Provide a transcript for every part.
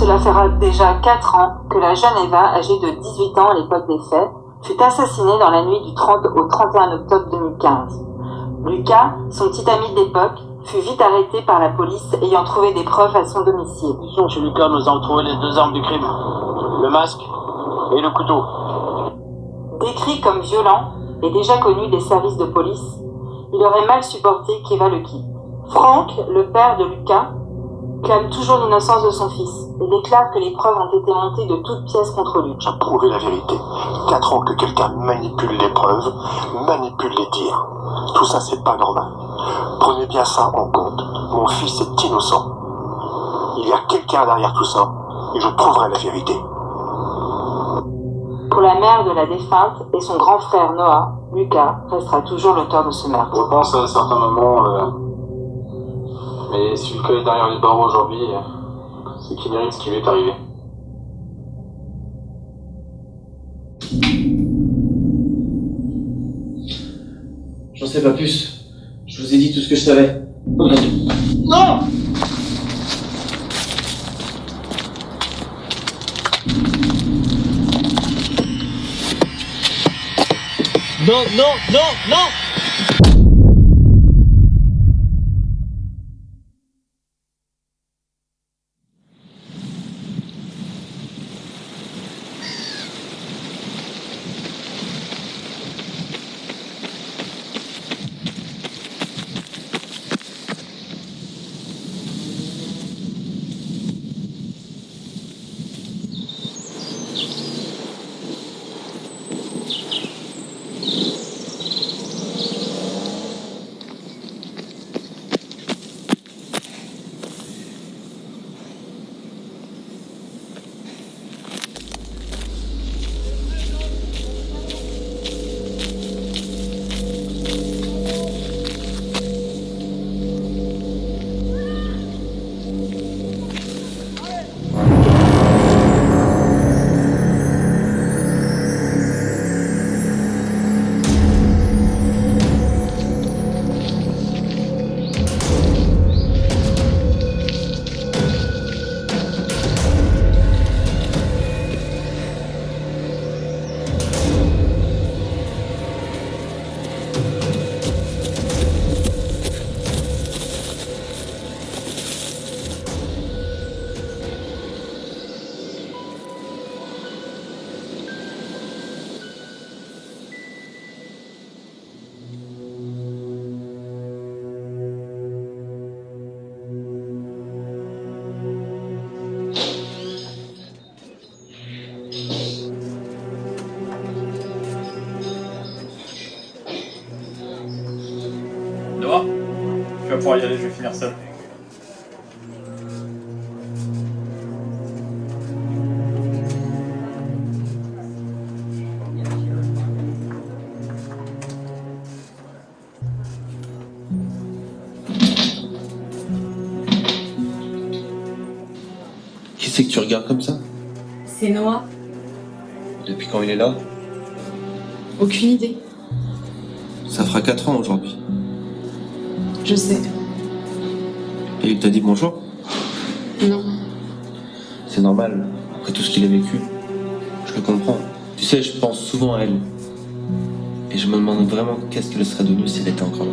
Cela fera déjà 4 ans que la jeune Eva, âgée de 18 ans à l'époque des faits, fut assassinée dans la nuit du 30 au 31 octobre 2015. Lucas, son petit ami d'époque, fut vite arrêté par la police ayant trouvé des preuves à son domicile. Chez Lucas, nous avons trouvé les 2 armes du crime, le masque et le couteau. Décrit comme violent et déjà connu des services de police, il aurait mal supporté qu'Eva le quitte. Franck, le père de Lucas, clame toujours l'innocence de son fils et déclare que les preuves ont été montées de toutes pièces contre lui. J'ai prouvé la vérité. 4 ans que quelqu'un manipule les preuves, manipule les dires. Tout ça, c'est pas normal. Prenez bien ça en compte. Mon fils est innocent. Il y a quelqu'un derrière tout ça, et je prouverai la vérité. Pour la mère de la défunte et son grand frère Noah, Lucas restera toujours l'auteur de ce meurtre. Je pense à certains moments, mais si Lucas est derrière les barreaux aujourd'hui, c'est qu'il mérite ce qui lui est arrivé. J'en sais pas plus. Je vous ai dit tout ce que je savais. Non! Non, non, non, non! Noah, tu vas pouvoir y aller, je vais finir seul. Qui c'est que tu regardes comme ça? C'est Noah. Depuis quand il est là? Aucune idée. Ça fera 4 ans aujourd'hui. Je sais. Et il t'a dit bonjour? Non. C'est normal, après tout ce qu'il a vécu. Je le comprends. Tu sais, je pense souvent à elle. Et je me demande vraiment qu'est-ce qu'elle serait devenue si elle était encore là.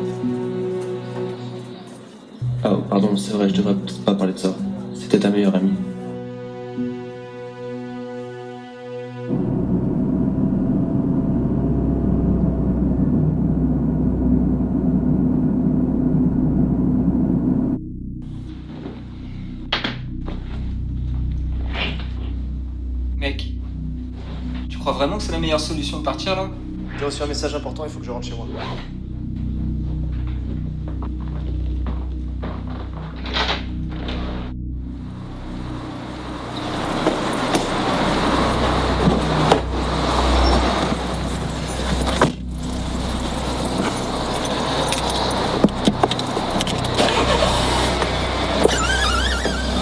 Ah, pardon, c'est vrai, je devrais peut-être pas parler de ça. C'était ta meilleure amie. Mec, tu crois vraiment que c'est la meilleure solution de partir là? J'ai reçu un message important, il faut que je rentre chez moi.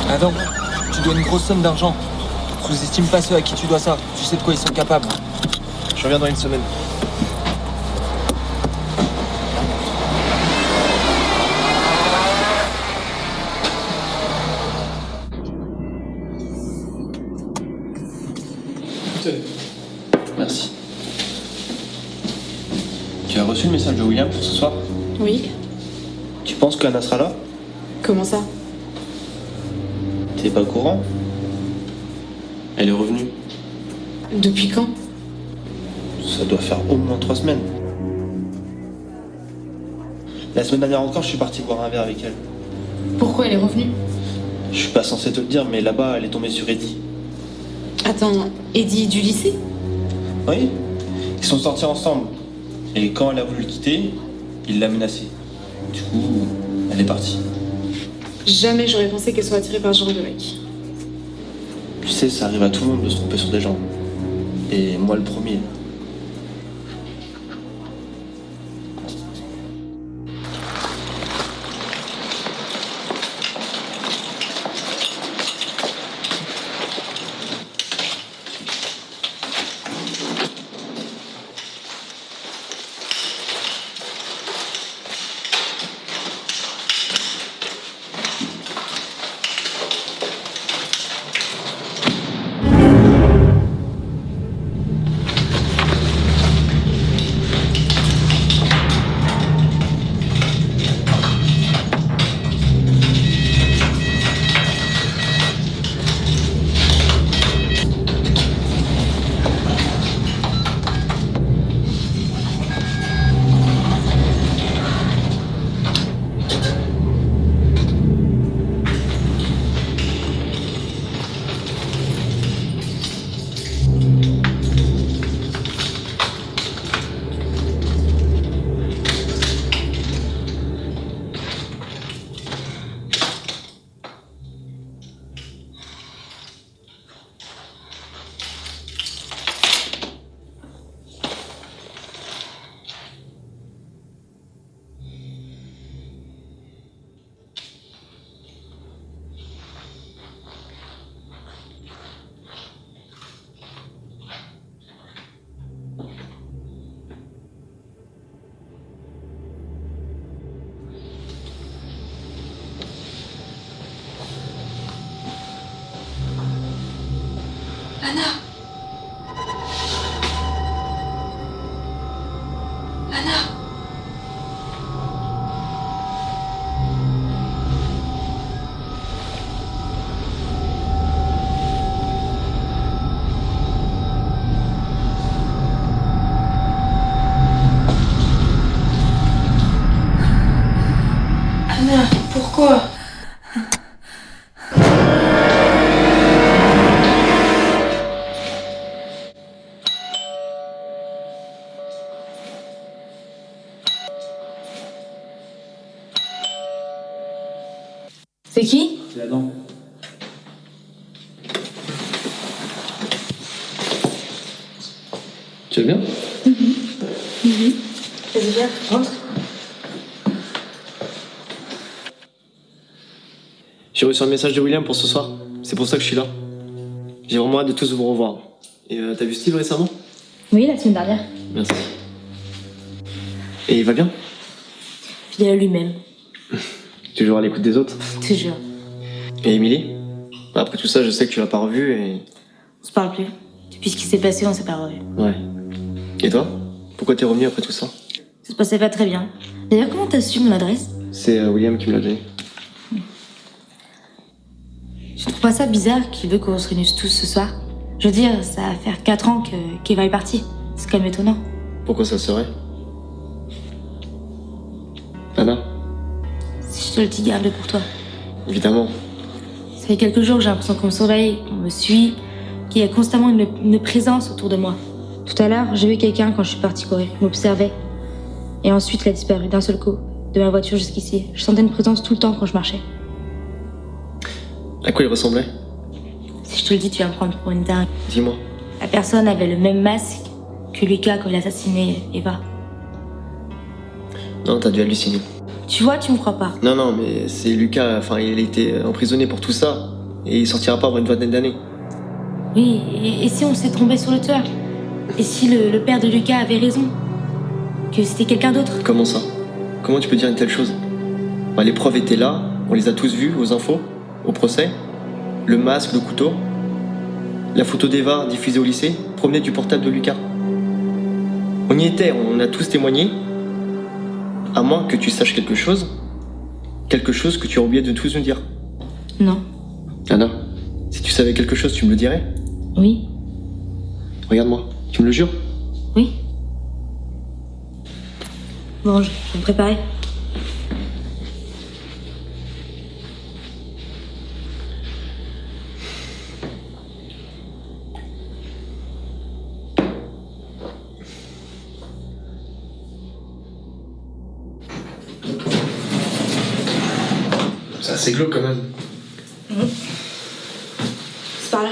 Adam, tu dois une grosse somme d'argent. Sous-estime pas ceux à qui tu dois ça. Tu sais de quoi ils sont capables. Je reviens dans une semaine. Tenez. Merci. Tu as reçu le message de William pour ce soir? Oui. Tu penses qu'Anna sera là? Comment ça? T'es pas au courant? Elle est revenue. Depuis quand? Ça doit faire au moins 3 semaines. La semaine dernière encore, je suis parti boire un verre avec elle. Pourquoi elle est revenue? Je suis pas censé te le dire, mais là-bas, elle est tombée sur Eddie. Attends, Eddie du lycée? Oui, ils sont sortis ensemble. Et quand elle a voulu le quitter, il l'a menacée. Du coup, elle est partie. Jamais j'aurais pensé qu'elle soit attirée par ce genre de mec. Tu sais, ça arrive à tout le monde de se tromper sur des gens. Et moi le premier. Anna! Anna! Anna, pourquoi? C'est qui? C'est Adam. Tu vas bien? Vas-y, viens, rentre. J'ai reçu un message de William pour ce soir. C'est pour ça que je suis là. J'ai vraiment hâte de tous vous revoir. Et t'as vu Steve récemment? Oui, la semaine dernière. Merci. Et il va bien? Fidèle à lui-même, Toujours à l'écoute des autres? toujours. Et Emily? Après tout ça, je sais que tu l'as pas revue et... On se parle plus. Depuis ce qui s'est passé, on s'est pas revus. Ouais. Et toi? Pourquoi t'es revenu après tout ça? Ça se passait pas très bien. D'ailleurs, comment t'as su mon adresse? C'est William qui me l'a donné. Tu trouves pas ça bizarre qu'il veut qu'on se réunisse tous ce soir? Je veux dire, ça va faire 4 ans qu'Eva est partie. C'est quand même étonnant. Pourquoi ça serait? Anna? Si je te le dis, garde-le pour toi. Évidemment. Ça fait quelques jours que j'ai l'impression qu'on me surveille, qu'on me suit, qu'il y a constamment une présence autour de moi. Tout à l'heure, j'ai vu quelqu'un quand je suis partie courir. Il m'observait. Et ensuite, il a disparu d'un seul coup. De ma voiture jusqu'ici. Je sentais une présence tout le temps quand je marchais. À quoi il ressemblait? Si je te le dis, tu vas me prendre pour une dingue. Dis-moi. La personne avait le même masque que Lucas quand il a assassiné Eva. Non, t'as dû halluciner. Tu vois, tu me crois pas. Non, non, mais c'est Lucas, enfin, il a été emprisonné pour tout ça. Et il sortira pas avant une vingtaine d'années. Oui, et si on s'est trompé sur le tueur? Et si le père de Lucas avait raison? Que c'était quelqu'un d'autre? Comment ça? Comment tu peux dire une telle chose? Bah, les preuves étaient là, on les a tous vues aux infos, au procès. Le masque, le couteau. La photo d'Eva diffusée au lycée provenait du portable de Lucas. On y était, on a tous témoigné. À moins que tu saches quelque chose que tu as oublié de tous nous dire. Non. Anna, si tu savais quelque chose, tu me le dirais? Oui. Regarde-moi, tu me le jures? Oui. Bon, je vais me préparer. C'est assez glauque quand même. C'est par là.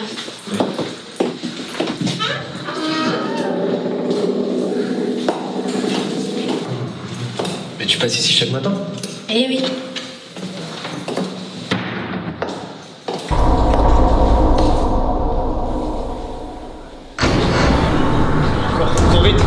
Mais tu passes ici chaque matin? Eh oui. Cours vite.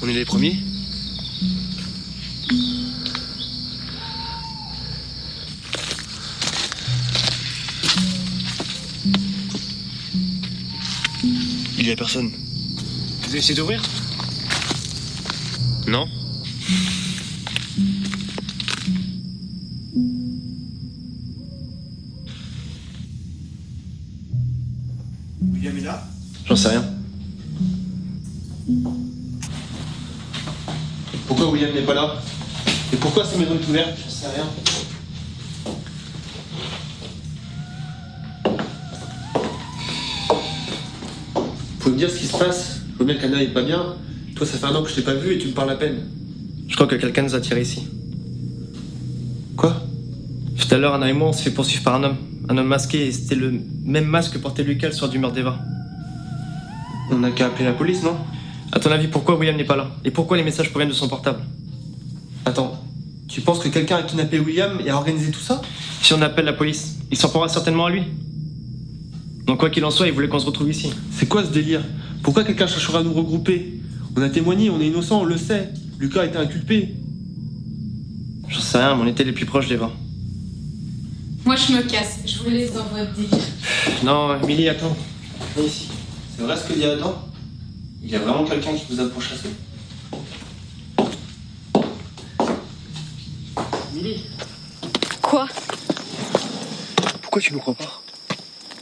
On est les premiers? Il y a personne. Vous avez essayé d'ouvrir? Non? William est là? J'en sais rien. Pourquoi William n'est pas là? Et pourquoi cette maison est ouverte? J'en sais rien. Faut me dire ce qui se passe. Je vois bien qu'Anna est pas bien. Toi, ça fait 1 an que je t'ai pas vu et tu me parles à peine. Je crois que quelqu'un nous a tirés ici. Quoi? Tout à l'heure, Anna et moi, on s'est fait poursuivre par un homme masqué, et c'était le même masque que portait Lucas le soir du meurtre d'Eva. On n'a qu'à appeler la police, non? À ton avis, pourquoi William n'est pas là? Et pourquoi les messages proviennent de son portable? Attends, tu penses que quelqu'un a kidnappé William et a organisé tout ça? Si on appelle la police, il s'en prendra certainement à lui. Donc quoi qu'il en soit, il voulait qu'on se retrouve ici. C'est quoi ce délire? Pourquoi quelqu'un cherchera à nous regrouper? On a témoigné, on est innocent, on le sait. Lucas a été inculpé. J'en sais rien, mais on était les plus proches d'Eva. Moi, je me casse. Je vous laisse dans votre délire. Non, Emily, attends. Viens ici. C'est vrai ce que dit Adam? Il y a vraiment quelqu'un qui nous a pourchassés? Emily, Quoi? pourquoi tu me crois pas?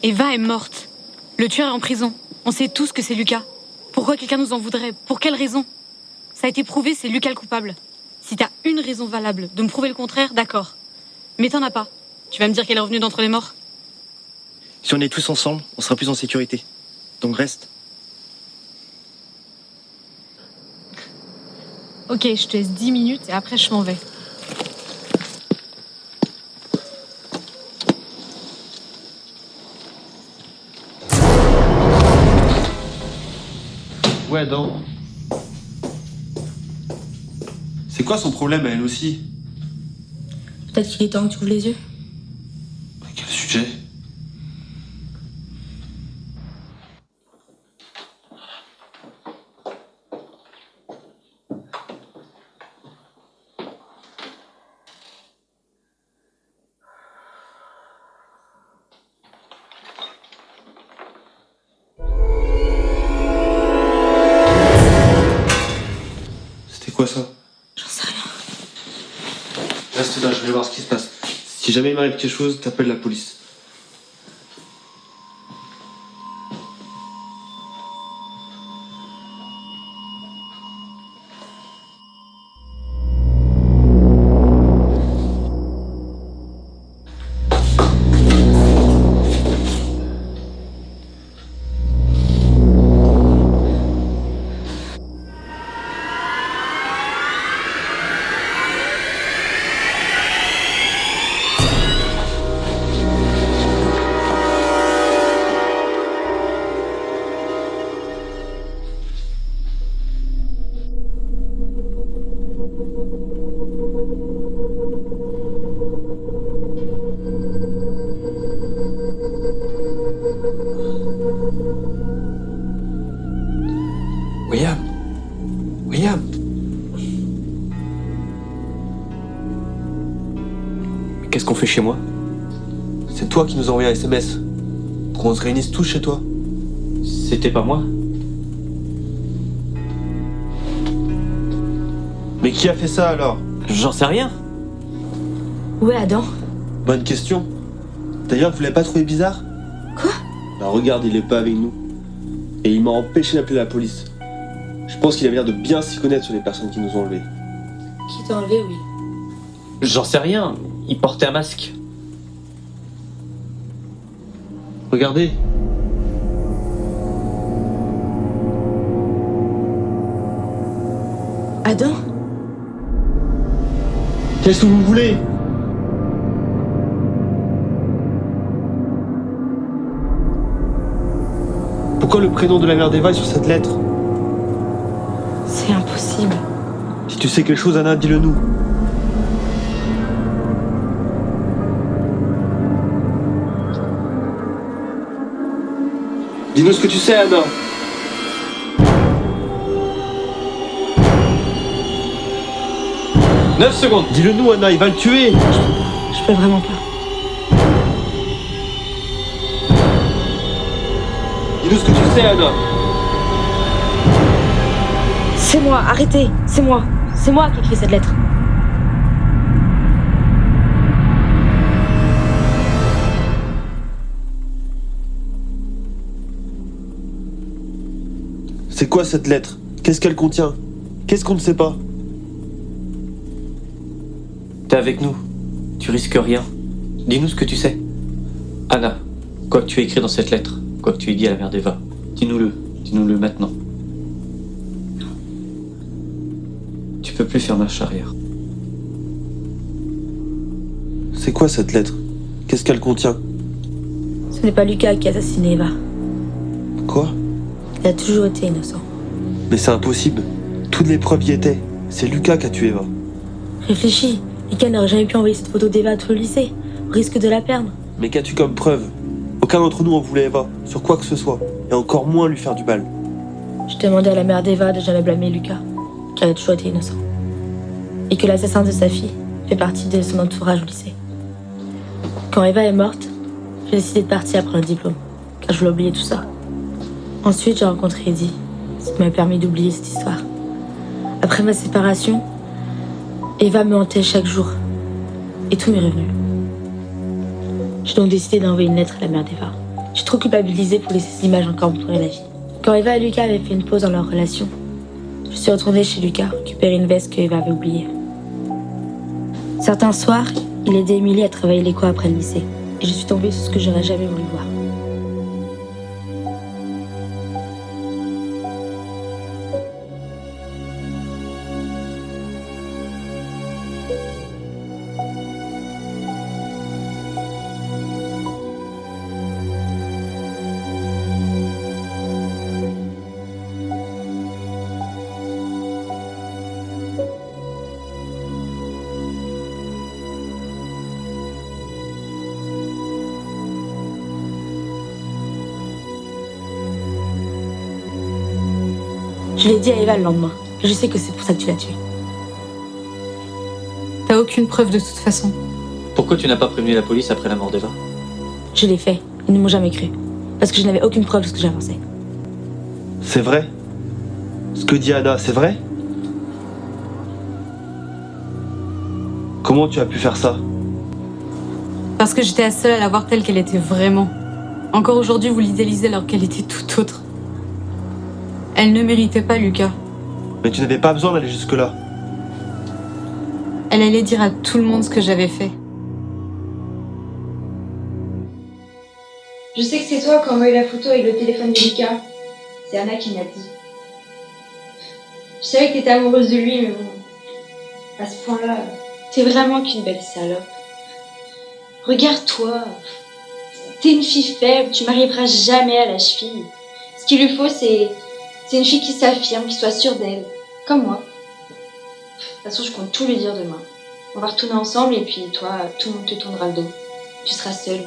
Eva est morte. Le tueur est en prison. On sait tous que c'est Lucas. Pourquoi quelqu'un nous en voudrait? Pour quelle raison? Ça a été prouvé, c'est Lucas le coupable. Si t'as une raison valable de me prouver le contraire, d'accord. Mais t'en as pas. Tu vas me dire qu'elle est revenue d'entre les morts? Si on est tous ensemble, on sera plus en sécurité. Donc reste. Ok, je te laisse 10 minutes et après je m'en vais. Ouais, Adam. C'est quoi son problème à elle aussi? Peut-être qu'il est temps que tu ouvres les yeux. Quel sujet? C'était quoi ça? J'en sais rien. Reste là, je vais voir ce qui se passe. Si jamais il m'arrive quelque chose, t'appelles la police. qu'est-ce qu'on fait chez moi? C'est toi qui nous as envoyé un SMS. Pour qu'on se réunisse tous chez toi. C'était pas moi. Mais qui a fait ça alors? J'en sais rien. Où est Adam? Bonne question. D'ailleurs, vous l'avez pas trouvé bizarre? Quoi? Bah regarde, il est pas avec nous. Et il m'a empêché d'appeler la police. Je pense qu'il avait l'air de bien s'y connaître sur les personnes qui nous ont enlevés. Qui t'a enlevé, oui? J'en sais rien. Il portait un masque. Regardez. Adam? Qu'est-ce que vous voulez? Pourquoi le prénom de la mère d'Eva est sur cette lettre? C'est impossible. Si tu sais quelque chose, Anna, dis-le nous. Dis-nous ce que tu sais, Anna. « 9 secondes. Dis-le nous, Anna, il va le tuer. Je peux vraiment pas. Dis-nous ce que tu sais, Anna. C'est moi, arrêtez, c'est moi. C'est moi qui ai écrit cette lettre. C'est quoi cette lettre? Qu'est-ce qu'elle contient? Qu'est-ce qu'on ne sait pas? T'es avec nous. Tu risques rien. Dis-nous ce que tu sais. Anna, quoi que tu aies écrit dans cette lettre, quoi que tu aies dit à la mère d'Eva, dis-nous-le. Dis-nous-le maintenant. Tu peux plus faire marche arrière. C'est quoi cette lettre? Qu'est-ce qu'elle contient? Ce n'est pas Lucas qui a assassiné Eva. Quoi? Il a toujours été innocent. Mais c'est impossible. Toutes les preuves y étaient. C'est Lucas qui a tué Eva. Réfléchis. Lucas n'aurait jamais pu envoyer cette photo d'Eva à tout le lycée. Au risque de la perdre. Mais qu'as-tu comme preuve? Aucun d'entre nous en voulait Eva, sur quoi que ce soit. Et encore moins lui faire du mal. Je demandais à la mère d'Eva de jamais blâmer Lucas, car il a toujours été innocent. Et que l'assassin de sa fille fait partie de son entourage au lycée. Quand Eva est morte, j'ai décidé de partir après le diplôme, car je voulais oublier tout ça. Ensuite, j'ai rencontré Eddie, ce qui m'a permis d'oublier cette histoire. Après ma séparation, Eva me hantait chaque jour, et tout m'est revenu. J'ai donc décidé d'envoyer une lettre à la mère d'Eva. J'ai trop culpabilisé pour laisser ces images encore entourer la vie. Quand Eva et Lucas avaient fait une pause dans leur relation, je suis retournée chez Lucas récupérer une veste que Eva avait oubliée. Certains soirs, il aidait Émilie à travailler les cours après le lycée, et je suis tombée sur ce que j'aurais jamais voulu voir. Je l'ai dit à Eva le lendemain. Et je sais que c'est pour ça que tu l'as tué. T'as aucune preuve de toute façon. Pourquoi tu n'as pas prévenu la police après la mort d'Eva? Je l'ai fait. Ils ne m'ont jamais cru. Parce que je n'avais aucune preuve de ce que j'avançais. C'est vrai? Ce que dit Anna, c'est vrai? Comment tu as pu faire ça? Parce que j'étais la seule à la voir telle qu'elle était vraiment. Encore aujourd'hui, vous l'idéalisez alors qu'elle était tout autre. Elle ne méritait pas Lucas. Mais tu n'avais pas besoin d'aller jusque-là. Elle allait dire à tout le monde ce que j'avais fait. Je sais que c'est toi qui as envoyé la photo avec le téléphone de Lucas. C'est Anna qui m'a dit. Je savais que t'étais amoureuse de lui, mais bon... À ce point-là, t'es vraiment qu'une belle salope. Regarde-toi. T'es une fille faible, tu m'arriveras jamais à la cheville. Ce qu'il lui faut, c'est une fille qui s'affirme, qui soit sûre d'elle. Comme moi. De toute façon, je compte tout lui dire demain. On va retourner ensemble et puis toi, tout le monde te tournera le dos. Tu seras seule.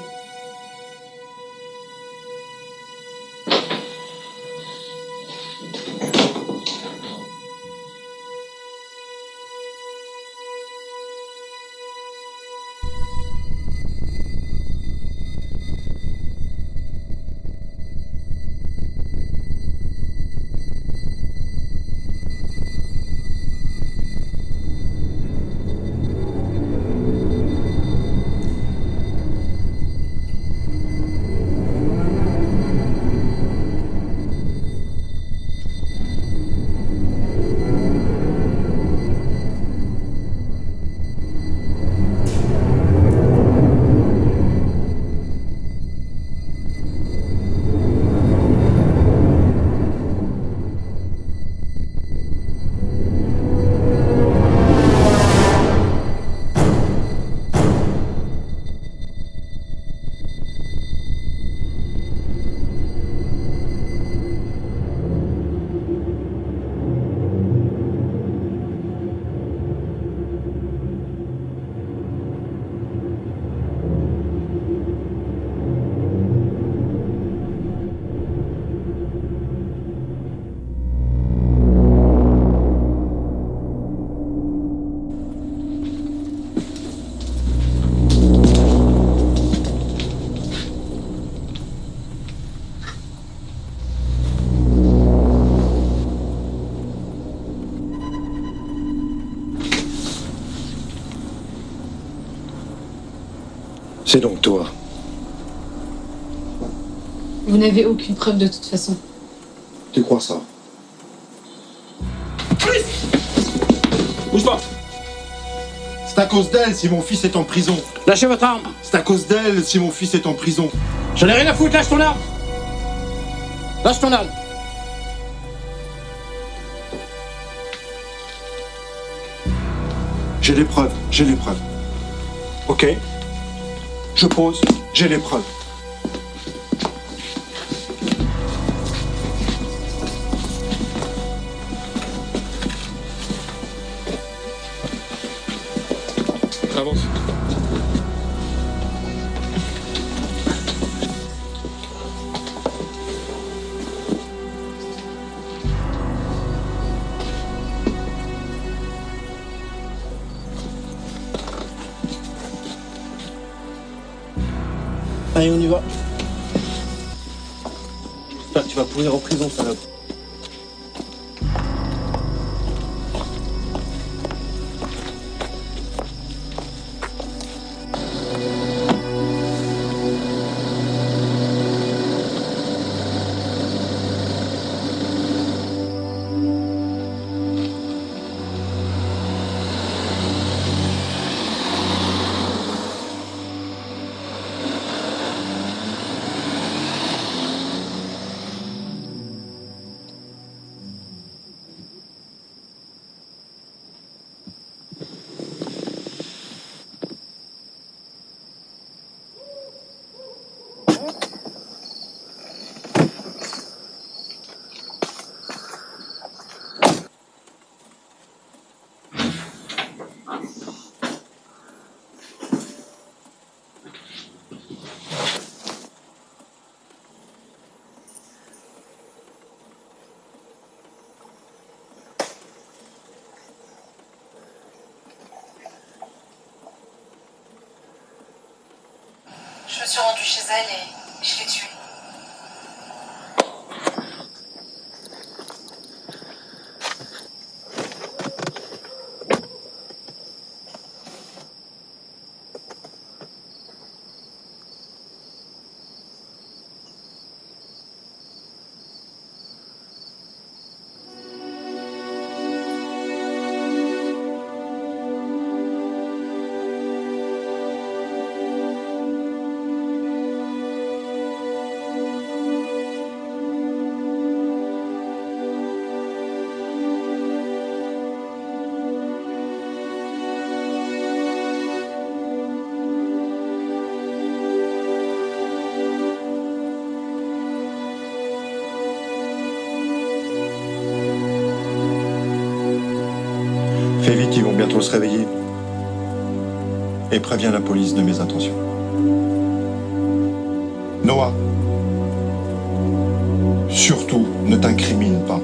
C'est donc toi. Vous n'avez aucune preuve de toute façon. Tu crois ça? Bouge pas. C'est à cause d'elle si mon fils est en prison. Lâchez votre arme. C'est à cause d'elle si mon fils est en prison. J'en ai rien à foutre, lâche ton arme. Lâche ton arme. J'ai les preuves, j'ai les preuves. Ok? Je pose, j'ai les preuves. Avance. Allez, on y va. J'espère que tu vas pourrir en prison, salope. Je me suis rendue chez elle et je l'ai tuée. Fais vite, ils vont bientôt se réveiller. Et préviens la police de mes intentions. Noah, surtout, ne t'incrimine pas.